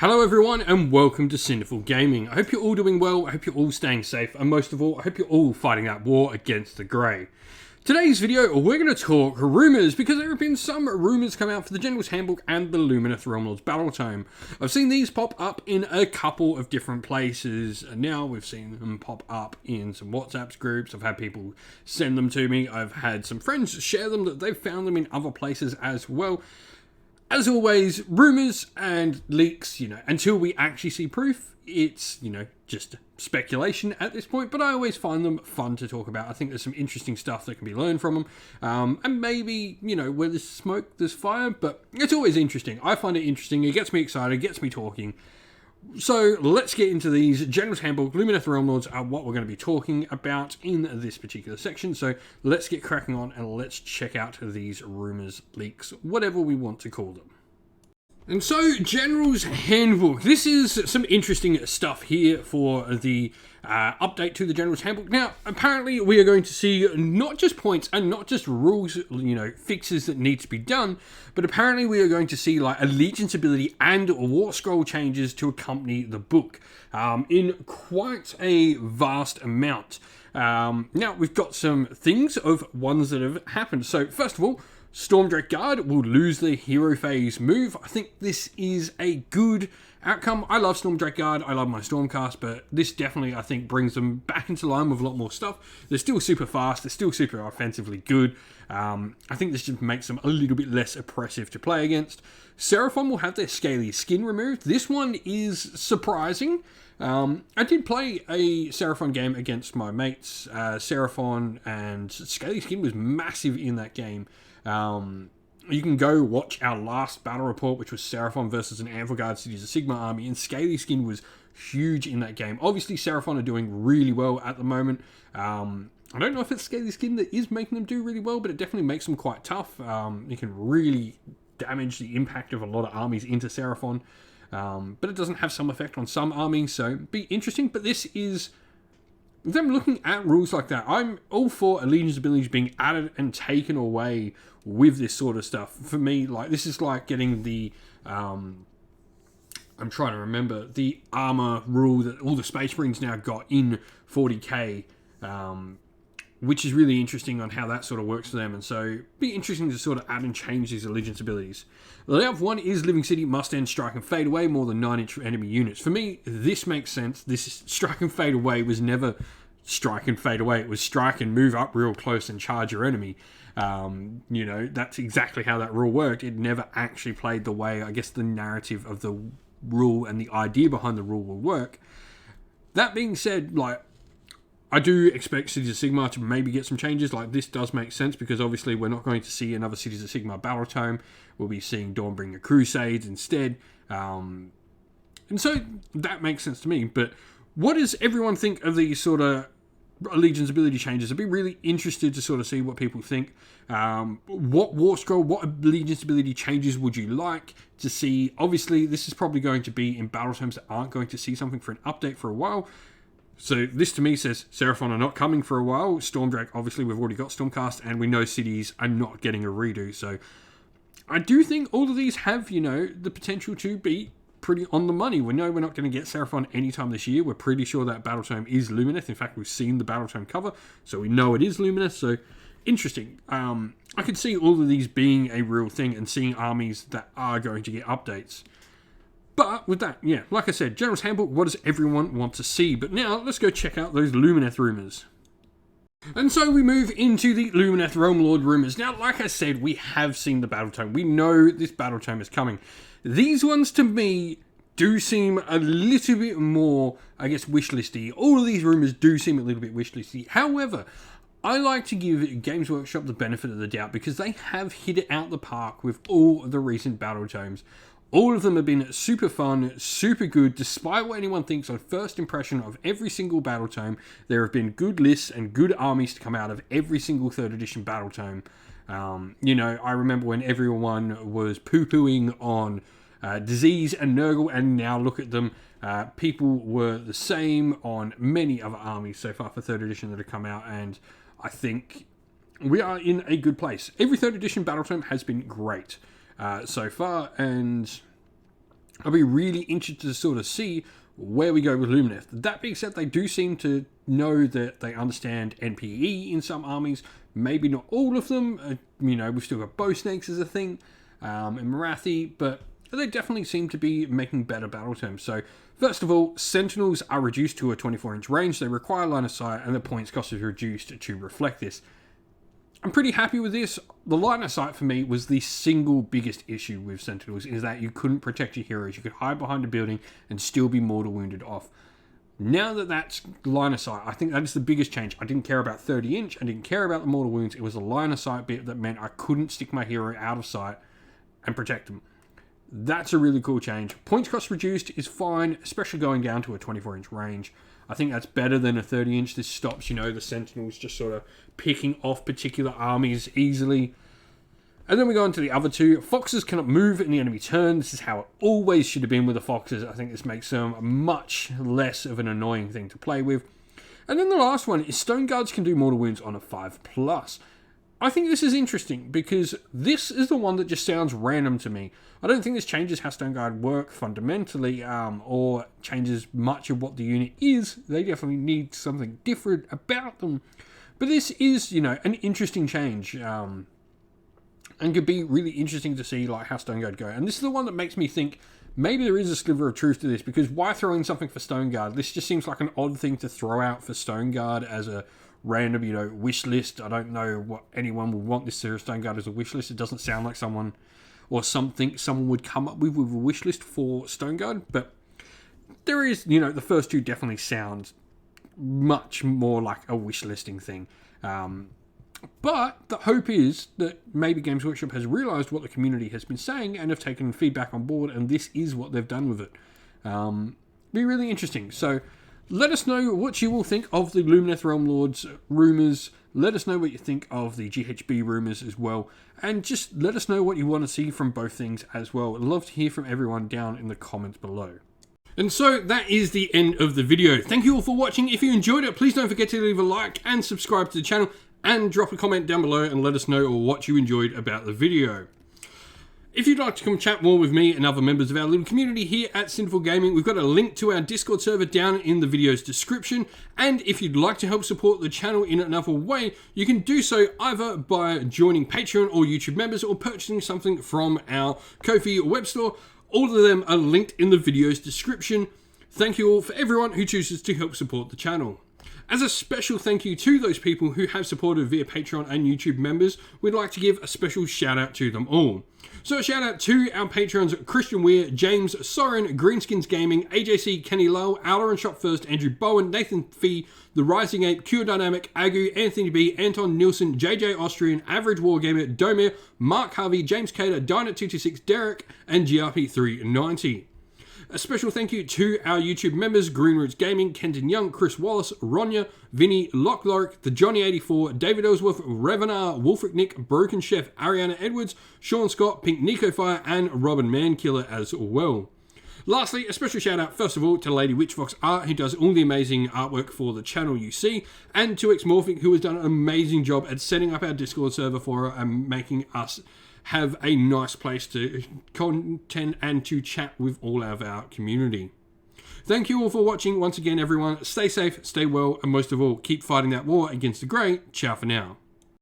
Hello everyone and welcome to Sinful Gaming. I hope you're all doing well, I hope you're all staying safe, and most of all, I hope you're all fighting that war against the grey. Today's video, we're going to talk rumours, because there have been some rumours come out for the General's Handbook and the Lumineth Rumours Battle Tome. I've seen these pop up in a couple of different places, and now we've seen them pop up in some WhatsApp groups. I've had people send them to me, I've had some friends share them that they've found them in other places as well. As always, rumours and leaks, until we actually see proof, it's, just speculation at this point, but I always find them fun to talk about. I think there's some interesting stuff that can be learned from them, and maybe, where there's smoke, there's fire, but it's always interesting. I find it interesting, it gets me excited, it gets me talking. So let's get into these. General's Handbook, Lumineth Rumours are what we're going to be talking about in this particular section. So let's get cracking on and let's check out these rumours, leaks, whatever we want to call them. And so, General's Handbook. This is some interesting stuff here for the update to the General's Handbook. Now, apparently we are going to see not just points and not just rules, fixes that need to be done, but apparently we are going to see like allegiance ability and war scroll changes to accompany the book in quite a vast amount. Now, we've got some things of ones that have happened. So, first of all, Stormdrake Guard will lose their hero phase move. I think this is a good outcome. I love Stormdrake Guard, I love my Stormcast, but this definitely, I think, brings them back into line with a lot more stuff. They're still super fast, they're still super offensively good. I think this just makes them a little bit less oppressive to play against. Seraphon will have their Scaly Skin removed. This one is surprising. I did play a Seraphon game against my mates. Seraphon and Scaly Skin was massive in that game. You can go watch our last battle report, which was Seraphon versus an Amphiguard Cities of Sigma army, and Scaly Skin was huge in that game. Obviously, Seraphon are doing really well at the moment. I don't know if it's Scaly Skin that is making them do really well, but it definitely makes them quite tough. You can really damage the impact of a lot of armies into Seraphon, but it doesn't have some effect on some armies, so be interesting. But this is them looking at rules like that. I'm all for allegiance abilities being added and taken away with this sort of stuff. For me, like, this is like getting the I'm trying to remember the armor rule that all the Space Marines now got in 40k, which is really interesting on how that sort of works for them. And so be interesting to sort of add and change these allegiance abilities. The layout one is Living City must end strike and fade away more than 9-inch enemy units. For me, this makes sense. This is, strike and fade away was never strike and fade away. It was strike and move up real close and charge your enemy. That's exactly how that rule worked. It never actually played the way, I guess, the narrative of the rule and the idea behind the rule will work. That being said, like, I do expect Cities of Sigma to maybe get some changes. Like, this does make sense because obviously we're not going to see another Cities of Sigma battle tome. We'll be seeing Dawnbringer Crusades instead. And so that makes sense to me. But what does everyone think of these sort of allegiance ability changes? I'd be really interested to sort of see what people think. What war scroll, what allegiance ability changes would you like to see? Obviously, this is probably going to be in battle tomes that aren't going to see something for an update for a while. So this to me says Seraphon are not coming for a while. Stormdrake, obviously we've already got Stormcast, and we know cities are not getting a redo. So I do think all of these have, the potential to be pretty on the money. We know we're not going to get Seraphon anytime this year. We're pretty sure that battle tome is Lumineth. In fact, we've seen the battle tome cover, so we know it is Lumineth. So interesting. I could see all of these being a real thing and seeing armies that are going to get updates. But with that, yeah, like I said, General's Handbook, what does everyone want to see? But now, let's go check out those Lumineth rumours. And so we move into the Lumineth Rumours rumours. Now, like I said, we have seen the battle tome. We know this battle tome is coming. These ones, to me, do seem a little bit more, I guess, wishlisty. All of these rumours do seem a little bit wishlisty. However, I like to give Games Workshop the benefit of the doubt because they have hit it out the park with all of the recent battle tomes. All of them have been super fun, super good, despite what anyone thinks on first impression of every single battle tome. There have been good lists and good armies to come out of every single 3rd edition battle tome. I remember when everyone was poo-pooing on Disease and Nurgle, and now look at them. People were the same on many other armies so far for 3rd edition that have come out, and I think we are in a good place. Every 3rd edition battle tome has been great so far, and I'll be really interested to sort of see where we go with Lumineth. That being said, they do seem to know that they understand NPE in some armies, maybe not all of them. We've still got bow snakes as a thing, and Marathi, but they definitely seem to be making better battle terms. So, first of all, Sentinels are reduced to a 24-inch range. They require line of sight, and the points cost is reduced to reflect this. I'm pretty happy with this. The line of sight for me was the single biggest issue with Sentinels, is that you couldn't protect your heroes. You could hide behind a building and still be mortal wounded off. Now that that's line of sight, I think that is the biggest change. I didn't care about 30-inch. I didn't care about the mortal wounds. It was the line of sight bit that meant I couldn't stick my hero out of sight and protect them. That's a really cool change. Points cost reduced is fine, especially going down to a 24-inch range. I think that's better than a 30-inch. This stops, the Sentinels just sort of picking off particular armies easily. And then we go on to the other two. Foxes cannot move in the enemy turn. This is how it always should have been with the Foxes. I think this makes them much less of an annoying thing to play with. And then the last one is Stone Guards can do mortal wounds on a 5+. I think this is interesting because this is the one that just sounds random to me. I don't think this changes how Stone Guard work fundamentally, or changes much of what the unit is. They definitely need something different about them. But this is, an interesting change, and could be really interesting to see how Stone Guard go. And this is the one that makes me think maybe there is a sliver of truth to this, because why throw in something for Stone Guard? This just seems like an odd thing to throw out for Stone Guard as a random, wish list. I don't know what anyone would want this Stone Guard as a wish list. It doesn't sound like someone or something someone would come up with a wish list for Stone Guard, but there is, the first two definitely sound much more like a wish listing thing. But the hope is that maybe Games Workshop has realised what the community has been saying and have taken feedback on board, and this is what they've done with it. Be really interesting. So let us know what you all think of the Lumineth Rumours rumours. Let us know what you think of the GHB rumours as well. And just let us know what you want to see from both things as well. I'd love to hear from everyone down in the comments below. And so that is the end of the video. Thank you all for watching. If you enjoyed it, please don't forget to leave a like and subscribe to the channel. And drop a comment down below and let us know what you enjoyed about the video. If you'd like to come chat more with me and other members of our little community here at Sinful Gaming, we've got a link to our Discord server down in the video's description. And if you'd like to help support the channel in another way, you can do so either by joining Patreon or YouTube members, or purchasing something from our Ko-fi web store. All of them are linked in the video's description. Thank you all for everyone who chooses to help support the channel. As a special thank you to those people who have supported via Patreon and YouTube members, we'd like to give a special shout out to them all. So a shout out to our patrons Christian Weir, James, Soren, Greenskins Gaming, AJC, Kenny Lowe, Aaron Shop First, Andrew Bowen, Nathan Fee, The Rising Ape, Q Dynamic, Agu, Anthony B, Anton Nielsen, JJ Austrian, Average Wargamer, Domir, Mark Harvey, James Cater, Dyna226, Derek, and GRP390. A special thank you to our YouTube members, Green Roots Gaming, Kenton Young, Chris Wallace, Ronya, Vinny, Lock Lorick, The Johnny84, David Ellsworth, Revenar, Wolfric Nick, Broken Chef, Ariana Edwards, Sean Scott, Pink Nico Fire, and Robin Mankiller as well. Lastly, a special shout out first of all to Lady Witchfox Art, who does all the amazing artwork for the channel you see, and to Xmorphic, who has done an amazing job at setting up our Discord server for her and making us have a nice place to content and to chat with all of our community. Thank you all for watching once again, everyone. Stay safe, stay well, and most of all, keep fighting that war against the grey. Ciao for now.